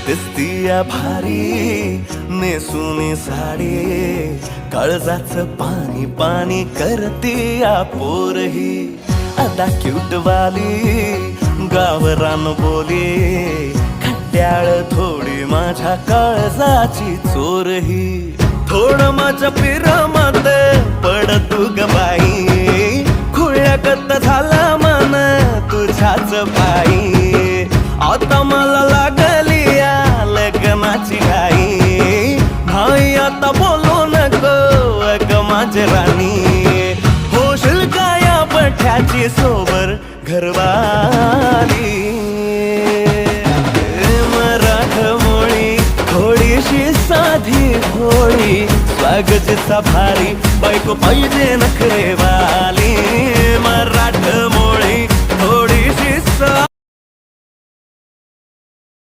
दिसतीया भारी नेसूनी साडी, काळजाचं पाणी पाणी करतीया पोरही. आता क्यूट वाली गावरान बोली, खट्याळ थोडी माझ्या काळजाची चोरही. थोडं माझ्या पिरामात पड तू ग बाई, खुळ्यागत झाला मन तुझ्याच पायी. आता मला लागली या लग्नाची घाई, भाई आता बोलू नको अग माझी राणी. होशील का या पठ्याची सोबर घरवाली. मराठमोळी थोडीशी साधी भोळी, स्वागताचा भारी बायको पाहिजे नखरेवाली. मराठमोळी